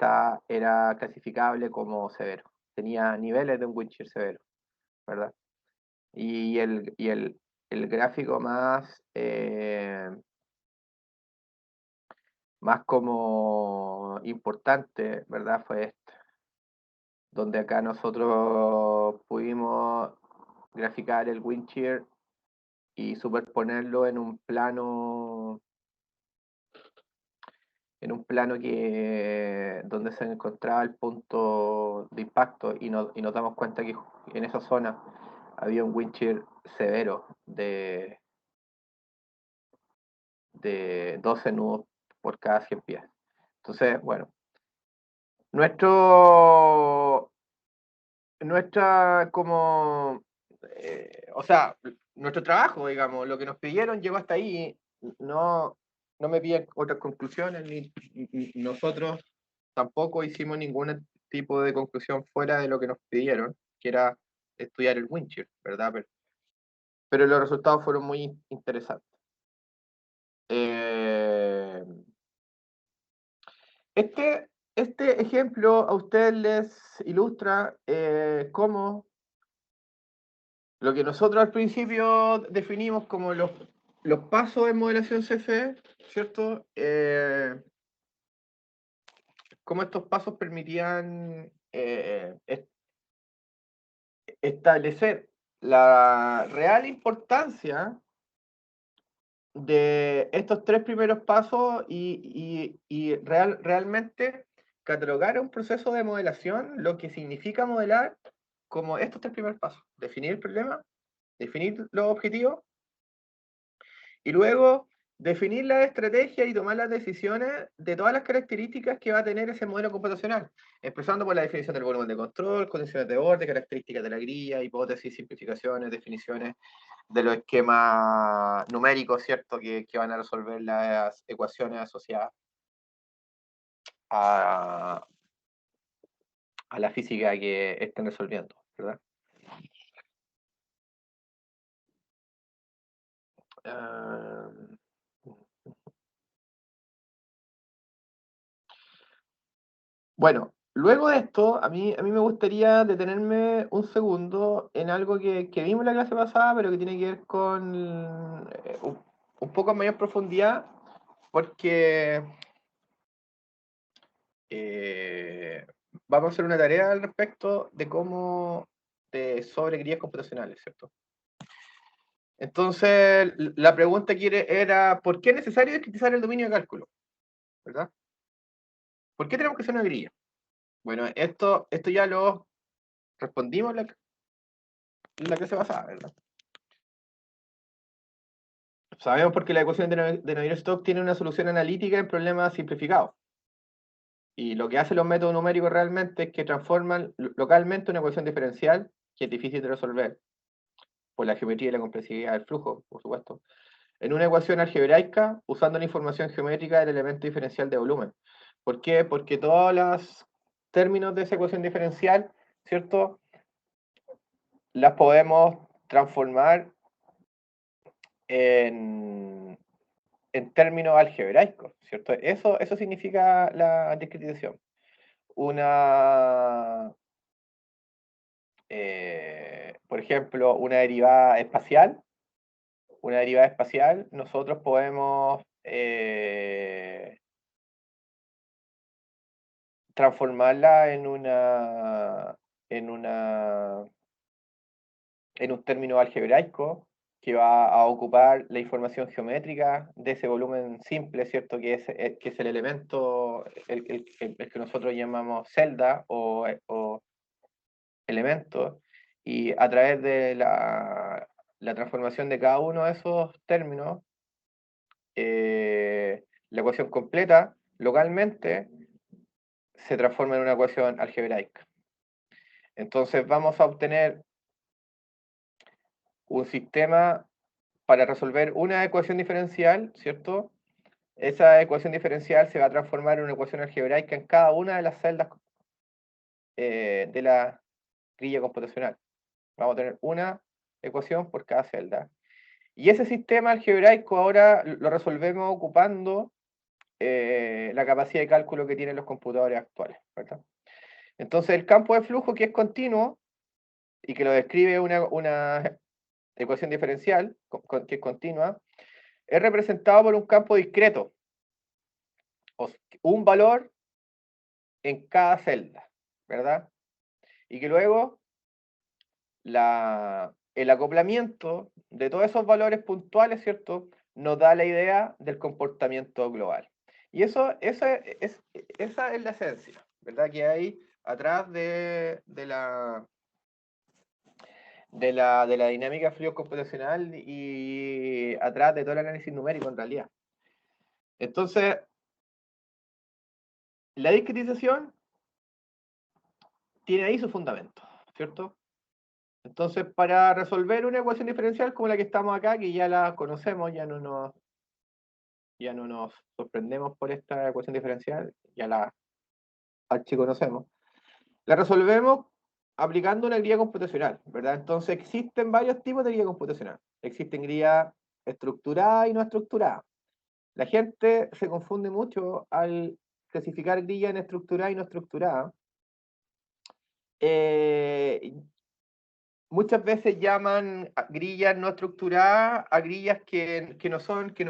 era clasificable como severo. Tenía niveles de un wind shear severo, ¿verdad? Y el gráfico más como importante, ¿verdad? Fue este, donde acá nosotros pudimos graficar el wind shear y superponerlo en un plano donde se encontraba el punto de impacto y nos damos cuenta que en esa zona había un wind shear severo de 12 nudos por cada 100 pies. Entonces, bueno, nuestra como, o sea, nuestro trabajo, digamos, lo que nos pidieron llegó hasta ahí. No me piden otras conclusiones, ni nosotros tampoco hicimos ningún tipo de conclusión fuera de lo que nos pidieron, que era estudiar el wind shear, ¿verdad? Pero los resultados fueron muy interesantes. Este ejemplo a ustedes les ilustra cómo lo que nosotros al principio definimos como los pasos de modelación CFE, ¿cierto? Cómo estos pasos permitían establecer la real importancia de estos tres primeros pasos y realmente catalogar un proceso de modelación, lo que significa modelar como estos tres primeros pasos: definir el problema, definir los objetivos y luego definir la estrategia y tomar las decisiones de todas las características que va a tener ese modelo computacional, empezando por la definición del volumen de control, condiciones de orden, características de la grilla, hipótesis, simplificaciones, definiciones de los esquemas numéricos, ¿cierto?, que van a resolver las ecuaciones asociadas a la física que estén resolviendo, ¿verdad? Bueno, luego de esto, a mí me gustaría detenerme un segundo en algo que vimos en la clase pasada, pero que tiene que ver con un poco en mayor profundidad, porque vamos a hacer una tarea al respecto de cómo, sobre grillas computacionales, ¿cierto? Entonces, la pregunta era, ¿por qué es necesario discretizar el dominio de cálculo? ¿Verdad? ¿Por qué tenemos que hacer una grilla? Bueno, esto ya lo respondimos en la clase pasada, ¿verdad? Sabemos porque la ecuación de Navier-Stokes tiene una solución analítica en problemas simplificados. Y lo que hacen los métodos numéricos realmente es que transforman localmente una ecuación diferencial, que es difícil de resolver, por la geometría y la complejidad del flujo, por supuesto, en una ecuación algebraica usando la información geométrica del elemento diferencial de volumen. ¿Por qué? Porque todos los términos de esa ecuación diferencial, ¿cierto?, las podemos transformar en términos algebraicos, ¿cierto? Eso significa la discretización. Por ejemplo, una derivada espacial, nosotros podemos transformarla en un término algebraico que va a ocupar la información geométrica de ese volumen simple, ¿cierto? Que es el elemento, el que nosotros llamamos celda o elemento, y a través de la transformación de cada uno de esos términos, la ecuación completa localmente se transforma en una ecuación algebraica. Entonces vamos a obtener un sistema para resolver una ecuación diferencial, ¿cierto? Esa ecuación diferencial se va a transformar en una ecuación algebraica en cada una de las celdas de la grilla computacional. Vamos a tener una ecuación por cada celda. Y ese sistema algebraico ahora lo resolvemos ocupando la capacidad de cálculo que tienen los computadores actuales, ¿verdad? Entonces el campo de flujo, que es continuo y que lo describe una ecuación diferencial, que es continua, es representado por un campo discreto, o un valor en cada celda, ¿verdad? Y que luego el acoplamiento de todos esos valores puntuales, ¿cierto?, nos da la idea del comportamiento global. Y esa es la esencia, ¿verdad?, que hay atrás de la dinámica fluido computacional y atrás de todo el análisis numérico en realidad. Entonces, la discretización tiene ahí su fundamento, ¿cierto? Entonces, para resolver una ecuación diferencial como la que estamos acá, que ya la conocemos, ya no nos sorprendemos por esta ecuación diferencial, ya la archiconocemos, la resolvemos aplicando una grilla computacional, ¿verdad? Entonces, existen varios tipos de grilla computacional. Existen grillas estructuradas y no estructuradas. La gente se confunde mucho al clasificar grillas en estructurada y no estructurada. Muchas veces llaman a grillas no estructuradas a grillas que no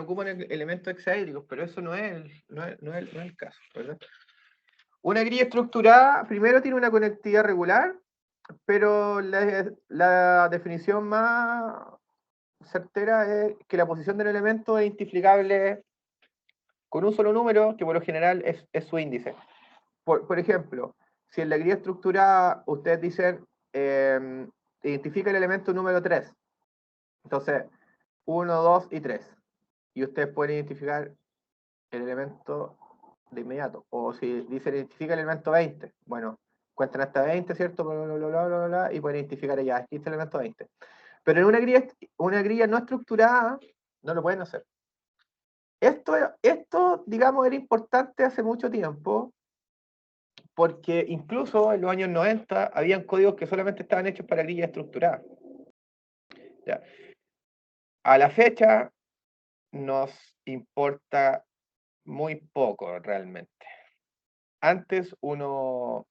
ocupan elementos hexaédricos, pero eso no es el caso, ¿verdad? Una grilla estructurada primero tiene una conectividad regular, pero la definición más certera es que la posición del elemento es identificable con un solo número, que por lo general es su índice. Por ejemplo, si en la grilla estructurada ustedes dicen identifica el elemento número 3, entonces 1, 2 y 3, y ustedes pueden identificar el elemento de inmediato. O si dicen identifica el elemento 20, bueno, cuentan hasta 20, ¿cierto? Bla, bla, bla, bla, bla, bla, y pueden identificar ya, aquí está el elemento 20. Pero en una grilla no estructurada, no lo pueden hacer. Esto, digamos, era importante hace mucho tiempo, porque incluso en los años 90 habían códigos que solamente estaban hechos para grillas estructuradas. ¿Ya? A la fecha nos importa muy poco realmente. Antes uno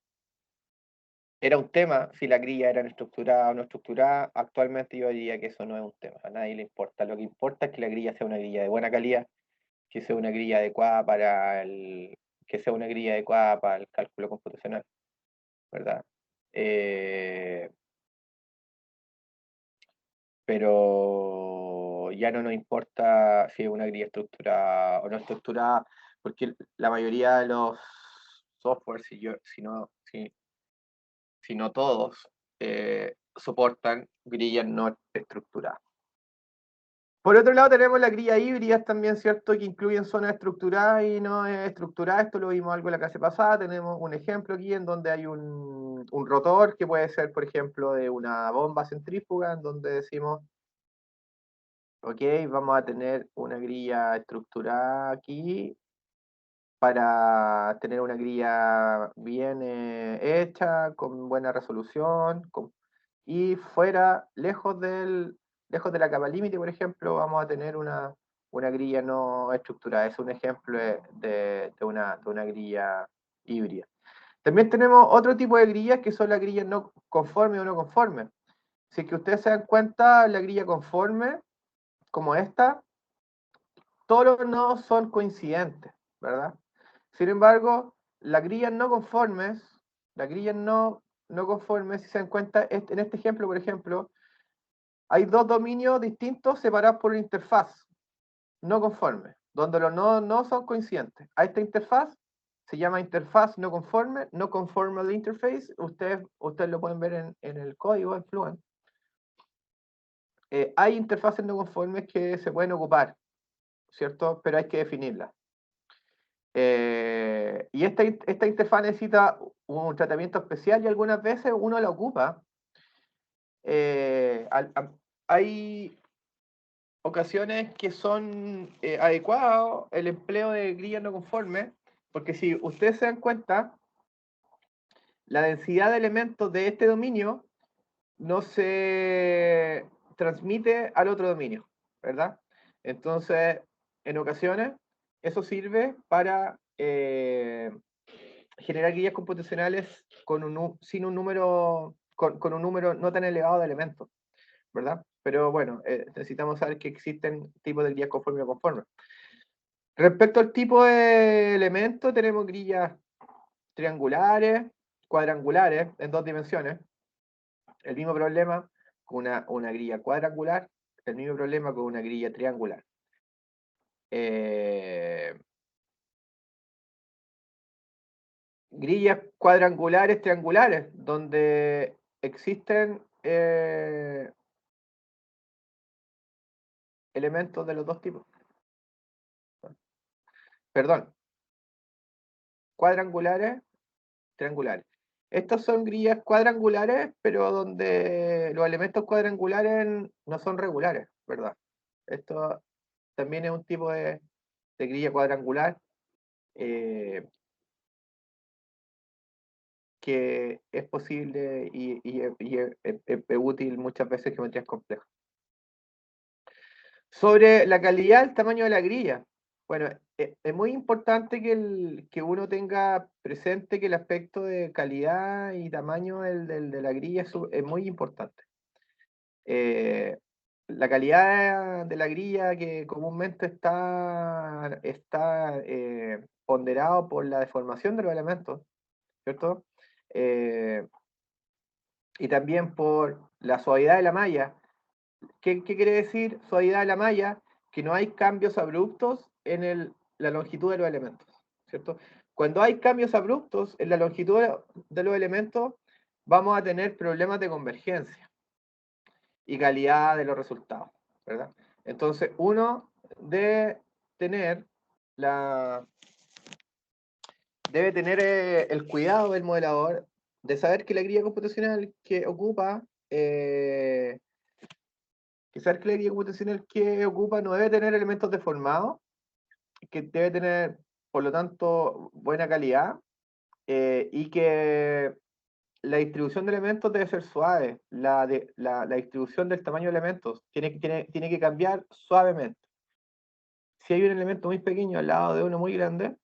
era un tema si la grilla era estructurada o no estructurada. Actualmente yo diría que eso no es un tema, a nadie le importa. Lo que importa es que la grilla sea una grilla de buena calidad, que sea una grilla adecuada que sea una grilla adecuada para el cálculo computacional, ¿verdad? Pero ya no nos importa si es una grilla estructurada o no estructurada, porque la mayoría de los software, si no todos, soportan grillas no estructuradas. Por otro lado, tenemos las grillas híbridas también, ¿cierto? Que incluyen zonas estructuradas y no estructuradas. Esto lo vimos algo en la clase pasada. Tenemos un ejemplo aquí en donde hay un rotor que puede ser, por ejemplo, de una bomba centrífuga, en donde decimos, ok, vamos a tener una grilla estructurada aquí para tener una grilla bien hecha, con buena resolución, y fuera, lejos de la capa límite, por ejemplo, vamos a tener una grilla no estructurada. Es un ejemplo de una grilla híbrida. También tenemos otro tipo de grillas que son las grillas no conformes o no conformes. Si que ustedes se dan cuenta, la grilla conforme, como esta, todos los nodos son coincidentes, ¿verdad? Sin embargo, las grillas no conformes, no conformes, si se dan cuenta, en este ejemplo, por ejemplo, hay dos dominios distintos separados por una interfaz no conforme, donde los nodos no son coincidentes. A esta interfaz se llama interfaz no conforme, no conformal interface. Ustedes lo pueden ver en el código, en Fluent. Hay interfaces no conformes que se pueden ocupar, ¿cierto? Pero hay que definirlas. Y esta interfaz necesita un tratamiento especial y algunas veces uno la ocupa. Hay ocasiones que son adecuados el empleo de grillas no conformes, porque si ustedes se dan cuenta, la densidad de elementos de este dominio no se transmite al otro dominio, ¿verdad? Entonces, en ocasiones, eso sirve para generar grillas computacionales sin un número, con un número no tan elevado de elementos, ¿verdad? Pero bueno, necesitamos saber que existen tipos de grillas conforme o conforme. Respecto al tipo de elemento, tenemos grillas triangulares, cuadrangulares, en dos dimensiones. El mismo problema con una grilla cuadrangular, el mismo problema con una grilla triangular. Grillas cuadrangulares, triangulares, donde existen elementos de los dos tipos. Perdón, cuadrangulares, triangulares. Estas son grillas cuadrangulares, pero donde los elementos cuadrangulares no son regulares, ¿verdad? Esto también es un tipo de grilla cuadrangular que es posible y es útil muchas veces en geometrías complejas. Sobre la calidad, el tamaño de la grilla. Bueno, es muy importante que uno tenga presente que el aspecto de calidad y tamaño de la grilla es muy importante. La calidad de la grilla que comúnmente está ponderado por la deformación de los elementos, ¿cierto? Y también por la suavidad de la malla. ¿Qué quiere decir suavidad de la malla? Que no hay cambios abruptos en la longitud de los elementos, ¿cierto? Cuando hay cambios abruptos en la longitud de los elementos, vamos a tener problemas de convergencia y calidad de los resultados, ¿verdad? Entonces, uno debe tener el cuidado del modelador de saber que la grilla computacional que ocupa no debe tener elementos deformados, que debe tener, por lo tanto, buena calidad, y que la distribución de elementos debe ser suave. La distribución del tamaño de elementos tiene que cambiar suavemente. Si hay un elemento muy pequeño al lado de uno muy grande,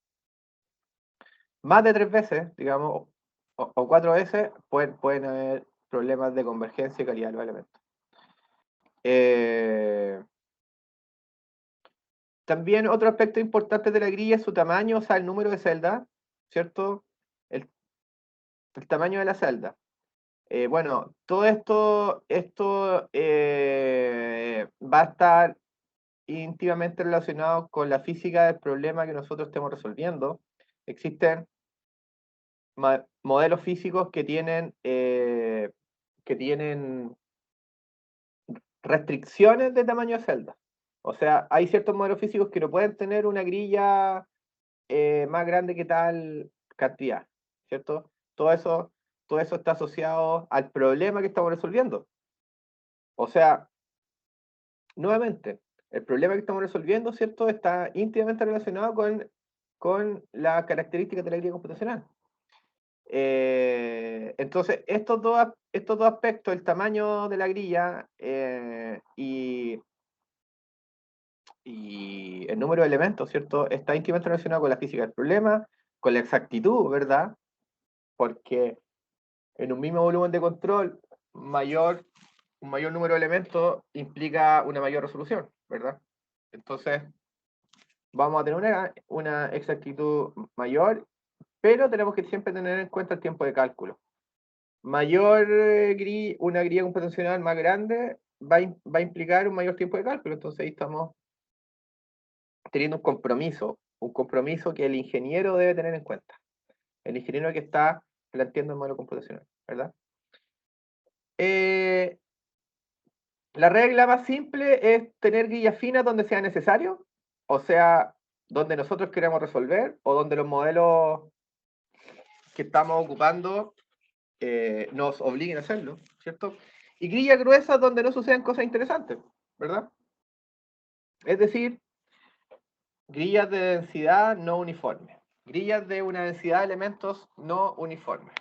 más de 3 veces, digamos, o 4S, pueden haber problemas de convergencia y calidad de los elementos. También otro aspecto importante de la grilla es su tamaño, o sea, el número de celdas, ¿cierto? El tamaño de la celda. Bueno, todo esto va a estar íntimamente relacionado con la física del problema que nosotros estemos resolviendo. Existen modelos físicos que tienen restricciones de tamaño de celda. O sea, hay ciertos modelos físicos que no pueden tener una grilla más grande que tal cantidad, ¿cierto? Todo eso está asociado al problema que estamos resolviendo. O sea, nuevamente, el problema que estamos resolviendo, ¿cierto? Está íntimamente relacionado con las características de la grilla computacional. Entonces, estos dos aspectos, el tamaño de la grilla y el número de elementos, ¿cierto? Está íntimamente relacionado con la física del problema, con la exactitud, ¿verdad? Porque en un mismo volumen de control, un mayor número de elementos implica una mayor resolución, ¿verdad? Entonces, vamos a tener una exactitud mayor, pero tenemos que siempre tener en cuenta el tiempo de cálculo. Una grilla computacional más grande va a implicar un mayor tiempo de cálculo, entonces ahí estamos teniendo un compromiso que el ingeniero debe tener en cuenta, el ingeniero que está planteando el modelo computacional, ¿verdad? La regla más simple es tener guías finas donde sea necesario, o sea, donde nosotros queremos resolver o donde los modelos que estamos ocupando nos obliguen a hacerlo, ¿cierto? Y grillas gruesas donde no sucedan cosas interesantes, ¿verdad? Es decir, grillas de densidad no uniforme, grillas de una densidad de elementos no uniforme.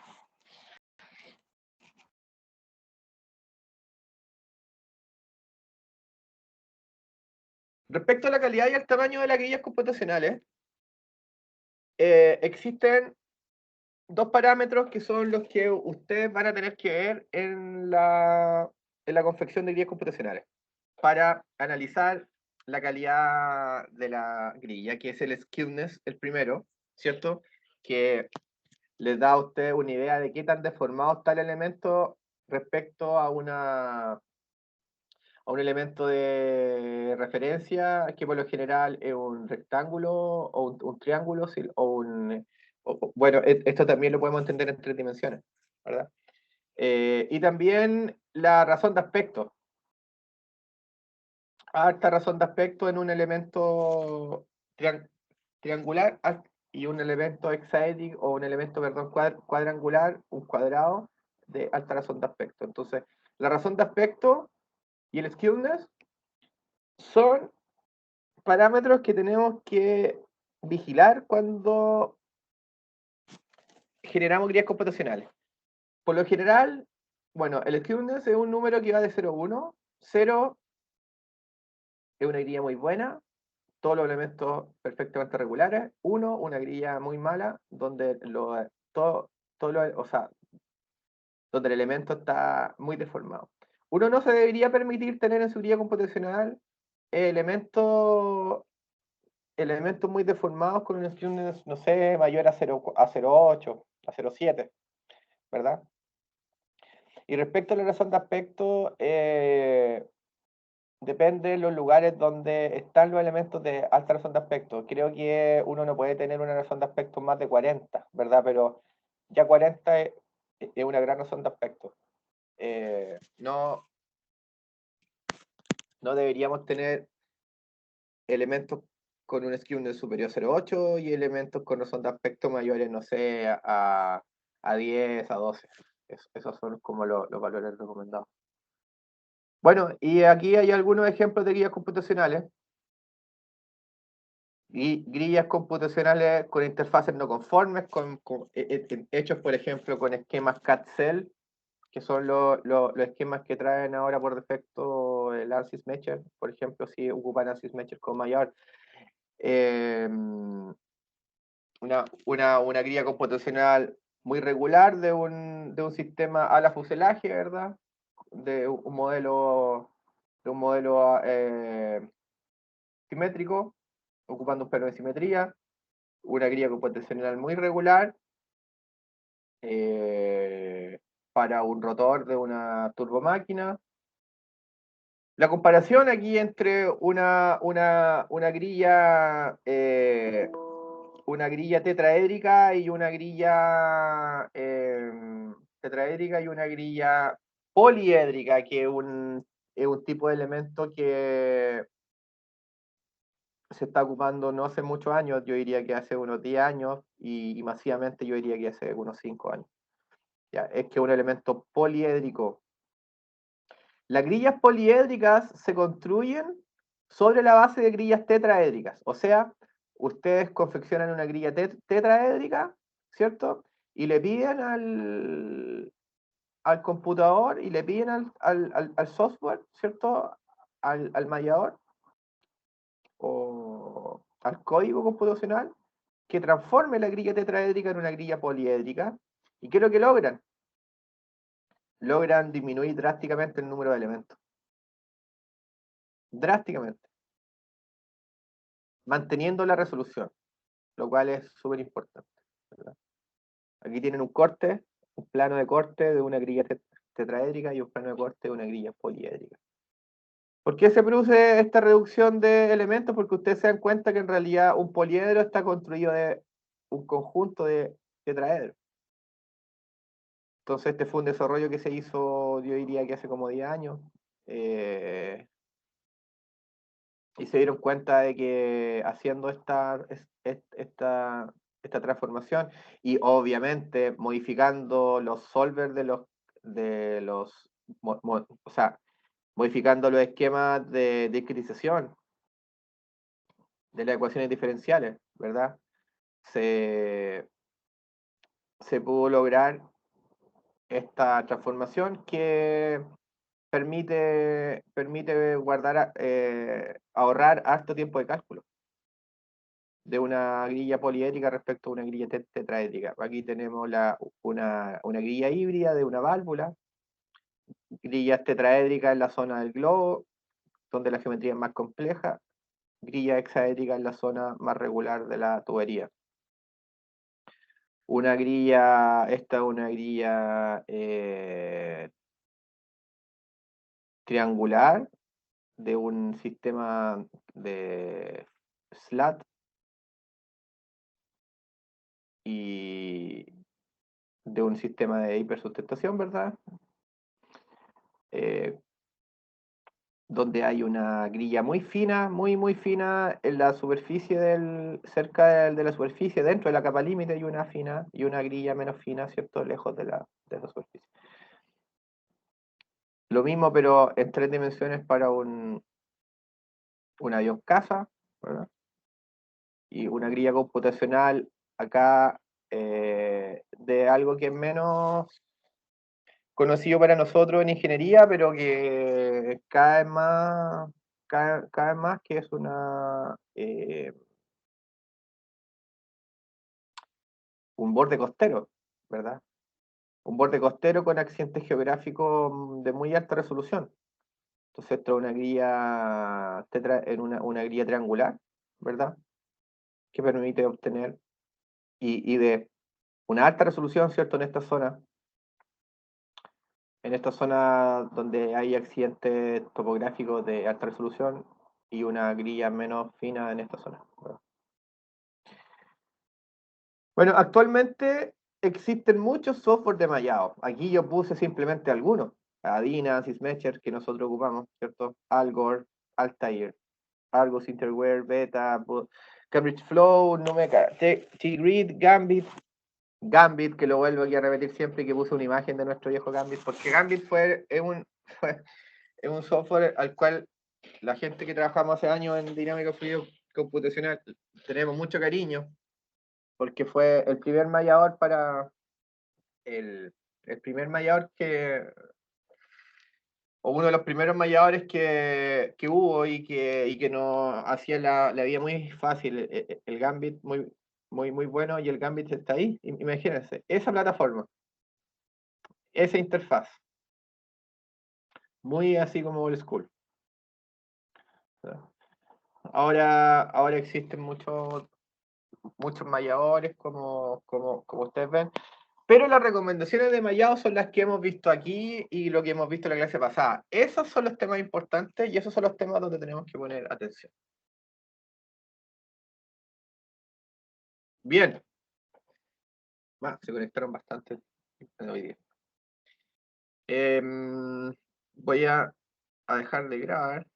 Respecto a la calidad y el tamaño de las grillas computacionales, existen dos parámetros que son los que ustedes van a tener que ver en la confección de grillas computacionales para analizar la calidad de la grilla, que es el skewness, el primero, ¿cierto? Que les da a usted una idea de qué tan deformado está el elemento respecto a un elemento de referencia que por lo general es un rectángulo o un triángulo bueno, esto también lo podemos entender en tres dimensiones, ¿verdad? Y también la razón de aspecto. Alta razón de aspecto en un elemento triangular y un elemento hexaédrico o un elemento, perdón, cuadrangular, un cuadrado de alta razón de aspecto. Entonces, la razón de aspecto y el skewness son parámetros que tenemos que vigilar cuando generamos grillas computacionales. Por lo general, bueno, el skewness es un número que va de 0 a 1. 0 es una grilla muy buena, todos los elementos perfectamente regulares. 1, una grilla muy mala, donde o sea, donde el elemento está muy deformado. Uno no se debería permitir tener en su grilla computacional elementos muy deformados con un skewness, no sé, mayor a 0,8, a 0,7, ¿verdad? Y respecto a la razón de aspecto, depende de los lugares donde están los elementos de alta razón de aspecto. Creo que uno no puede tener una razón de aspecto más de 40, ¿verdad? Pero ya 40 es una gran razón de aspecto. No, no deberíamos tener elementos con un skewness superior a 0,8 y elementos con razón de aspecto mayores, no sé, a 10, a 12. Esos son como los valores recomendados. Bueno, y aquí hay algunos ejemplos de guías computacionales. Grillas computacionales con interfaces no conformes, hechos, por ejemplo, con esquemas CAT-CEL, que son los esquemas que traen ahora por defecto el ANSYS Matcher, por ejemplo, si ocupan ANSYS Matcher con mayor. Una grilla computacional muy regular de un sistema ala fuselaje, ¿verdad? De un modelo simétrico, ocupando un plano de simetría, una grilla computacional muy regular, para un rotor de una turbomáquina. La comparación aquí entre una grilla tetraédrica y una grilla tetraédrica y una grilla poliédrica, que es un tipo de elemento que se está ocupando no hace muchos años, yo diría que hace unos 10 años, y masivamente yo diría que hace unos 5 años. Ya, es que un elemento poliédrico. Las grillas poliédricas se construyen sobre la base de grillas tetraédricas. O sea, ustedes confeccionan una grilla tetraédrica, ¿cierto? Y le piden al computador y le piden al software, ¿cierto? Al mallador o al código computacional que transforme la grilla tetraédrica en una grilla poliédrica. ¿Y qué es lo que logran? Logran disminuir drásticamente el número de elementos. Drásticamente. Manteniendo la resolución, lo cual es súper importante, ¿verdad? Aquí tienen un corte, un plano de corte de una grilla tetraédrica y un plano de corte de una grilla poliédrica. ¿Por qué se produce esta reducción de elementos? Porque ustedes se dan cuenta que en realidad un poliedro está construido de un conjunto de tetraedros. Entonces este fue un desarrollo que se hizo, yo diría que hace como 10 años, y se dieron cuenta de que haciendo esta transformación y obviamente modificando los solvers o sea, modificando los esquemas de discretización de las ecuaciones diferenciales, ¿verdad? Se, se pudo lograr esta transformación que permite ahorrar harto tiempo de cálculo de una grilla poliédrica respecto a una grilla tetraédrica. Aquí tenemos una grilla híbrida de una válvula, grillas tetraédricas en la zona del globo, donde la geometría es más compleja, grilla hexaédrica en la zona más regular de la tubería. Esta es una grilla triangular de un sistema de slat y de un sistema de hipersustentación, ¿verdad? Eh, donde hay una grilla muy fina, muy fina en la superficie cerca de la superficie, dentro de la capa límite hay una fina y una grilla menos fina, ¿cierto? Lejos de la superficie. Lo mismo, pero en 3 dimensiones para un avión caza, ¿verdad? Y una grilla computacional acá de algo que es menos conocido para nosotros en ingeniería, pero que cada vez más que es un borde costero, ¿verdad? Un borde costero con accidentes geográficos de muy alta resolución. Entonces esto es una grilla una grilla triangular, ¿verdad? Que permite obtener y de una alta resolución, ¿cierto? En esta zona donde hay accidentes topográficos de alta resolución y una grilla menos fina en esta zona, ¿verdad? Bueno, actualmente existen muchos software de mallado. Aquí yo puse simplemente algunos. Adina, Sysmecher, que nosotros ocupamos, ¿cierto? Algor, Altair, Argus, Interware, Beta, Cambridge Flow, Numeka, T-Grid, Gambit, que lo vuelvo aquí a repetir siempre, que puse una imagen de nuestro viejo Gambit, porque Gambit es un software al cual la gente que trabajamos hace años en dinámica fluido computacional tenemos mucho cariño, porque fue el primer mallador el primer mallador o uno de los primeros malladores que hubo y que nos hacía la vida muy fácil. El Gambit muy, muy bueno, y el Gambit está ahí. Imagínense, esa plataforma, esa interfaz, muy así como old school. Ahora existen muchos malladores, como ustedes ven, pero las recomendaciones de mallado son las que hemos visto aquí y lo que hemos visto en la clase pasada. Esos son los temas importantes y esos son los temas donde tenemos que poner atención. Bien. Se conectaron bastante hoy día. Voy a dejar de grabar.